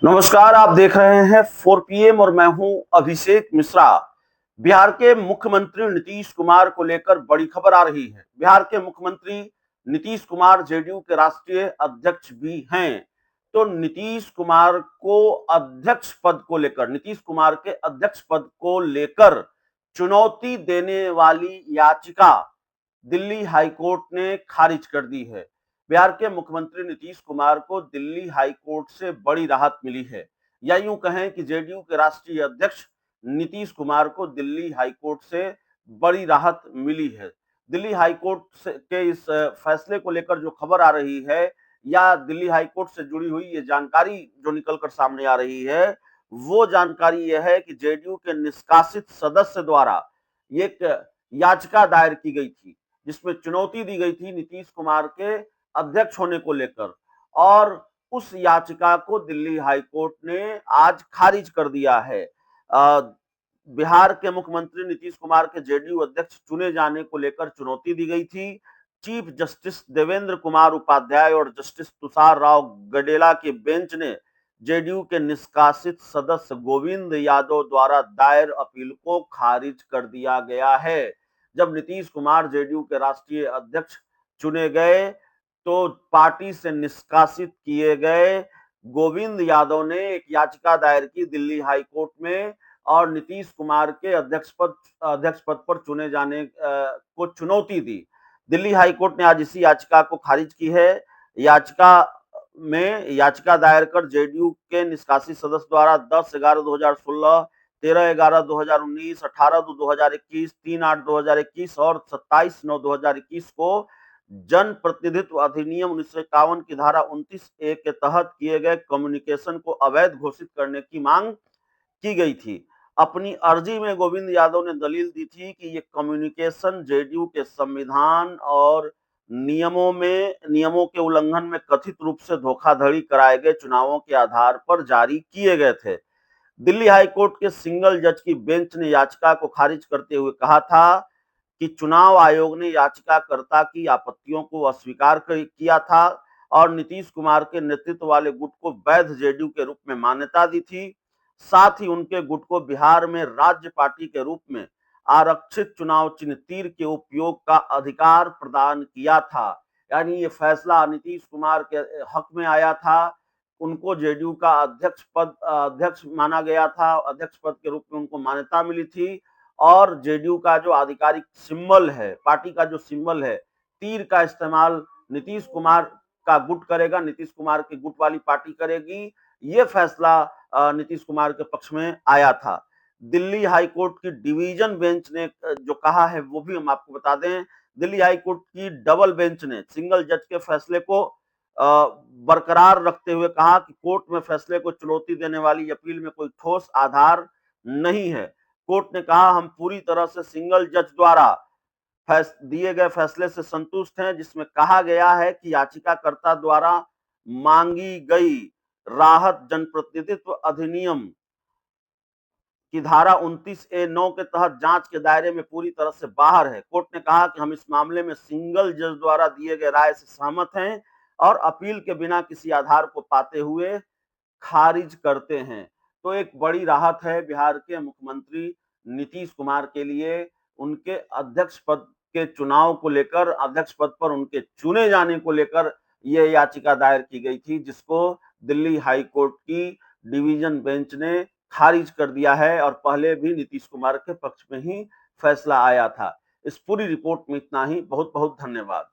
नमस्कार, आप देख रहे हैं 4 PM और मैं हूं अभिषेक मिश्रा। बिहार के मुख्यमंत्री नीतीश कुमार को लेकर बड़ी खबर आ रही है। बिहार के मुख्यमंत्री नीतीश कुमार जेडीयू के राष्ट्रीय अध्यक्ष भी हैं। तो नीतीश कुमार को अध्यक्ष पद को लेकर, नीतीश कुमार के अध्यक्ष पद को लेकर चुनौती देने वाली याचिका दिल्ली हाईकोर्ट ने खारिज कर दी है। बिहार के मुख्यमंत्री नीतीश कुमार को दिल्ली हाईकोर्ट से बड़ी राहत मिली है, या यूं कहें कि जेडीयू के राष्ट्रीय अध्यक्ष नीतीश कुमार को दिल्ली हाईकोर्ट से बड़ी राहत मिली है। दिल्ली हाईकोर्ट के इस फैसले को लेकर जो खबर आ रही है, या दिल्ली हाईकोर्ट से जुड़ी हुई ये जानकारी जो निकलकर सामने आ रही है, वो जानकारी यह है कि जेडीयू के निष्कासित सदस्य द्वारा एक याचिका दायर की गई थी, जिसमें चुनौती दी गई थी नीतीश कुमार के अध्यक्ष होने को लेकर, और उस याचिका को दिल्ली हाईकोर्ट ने आज खारिज कर दिया है। बिहार के मुख्यमंत्री नीतीश कुमार के जेडीयू अध्यक्ष चुने जाने को लेकर चुनौती दी गई थी। चीफ जस्टिस देवेंद्र कुमार उपाध्याय और जस्टिस तुषार राव गडेला की बेंच ने जेडीयू के निष्कासित सदस्य गोविंद यादव द्वारा दायर अपील को खारिज कर दिया गया है। जब नीतीश कुमार जेडीयू के राष्ट्रीय अध्यक्ष चुने गए, तो पार्टी से निष्कासित किए गए गोविंद यादव ने एक याचिका दायर की दिल्ली हाईकोर्ट में, और नीतीश कुमार के अध्यक्ष पद पर चुने जाने को चुनौती दी। दिल्ली हाईकोर्ट ने आज इसी याचिका को खारिज की है। याचिका दायर कर जेडीयू के निष्कासित सदस्य द्वारा 10/11/2016, 13/11/2019, 18/2/2021, 3/8/2021 और 27/9/2021 को जन प्रतिनिधित्व अधिनियम 1951 की धारा 29A के तहत किए गए कम्युनिकेशन को अवैध घोषित करने की मांग की गई थी। अपनी अर्जी में गोविंद यादव ने दलील दी थी कि ये कम्युनिकेशन जेडीयू के संविधान और नियमों के उल्लंघन में कथित रूप से धोखाधड़ी कराए गए चुनावों के आधार पर जारी किए गए थे। दिल्ली हाईकोर्ट के सिंगल जज की बेंच ने याचिका को खारिज करते हुए कहा था कि चुनाव आयोग ने याचिकाकर्ता की आपत्तियों को अस्वीकार किया था और नीतीश कुमार के नेतृत्व वाले गुट को वैध जेडीयू के रूप में मान्यता दी थी। साथ ही उनके गुट को बिहार में राज्य पार्टी के रूप में आरक्षित चुनाव चिन्ह तीर के उपयोग का अधिकार प्रदान किया था। यानी ये फैसला नीतीश कुमार के हक में आया था। उनको जेडीयू का अध्यक्ष माना गया था, अध्यक्ष पद के रूप में उनको मान्यता मिली थी, और जेडीयू का जो आधिकारिक सिंबल है, पार्टी का जो सिंबल है, तीर का इस्तेमाल नीतीश कुमार का गुट करेगा, नीतीश कुमार की गुट वाली पार्टी करेगी। ये फैसला नीतीश कुमार के पक्ष में आया था। दिल्ली हाईकोर्ट की डिवीजन बेंच ने जो कहा है वो भी हम आपको बता दें। दिल्ली हाईकोर्ट की डबल बेंच ने सिंगल जज के फैसले को बरकरार रखते हुए कहा कि कोर्ट में फैसले को चुनौती देने वाली अपील में कोई ठोस आधार नहीं है। कोर्ट ने कहा, हम पूरी तरह से सिंगल जज द्वारा दिए गए फैसले से संतुष्ट हैं, जिसमें कहा गया है कि याचिकाकर्ता द्वारा मांगी गई राहत जनप्रतिनिधित्व अधिनियम की धारा 29A(9) के तहत जांच के दायरे में पूरी तरह से बाहर है। कोर्ट ने कहा कि हम इस मामले में सिंगल जज द्वारा दिए गए राय से सहमत हैं और अपील के बिना किसी आधार को पाते हुए खारिज करते हैं। तो एक बड़ी राहत है बिहार के मुख्यमंत्री नीतीश कुमार के लिए। उनके अध्यक्ष पद के चुनाव को लेकर, अध्यक्ष पद पर उनके चुने जाने को लेकर यह याचिका दायर की गई थी, जिसको दिल्ली हाई कोर्ट की डिवीजन बेंच ने खारिज कर दिया है, और पहले भी नीतीश कुमार के पक्ष में ही फैसला आया था। इस पूरी रिपोर्ट में इतना ही। बहुत बहुत धन्यवाद।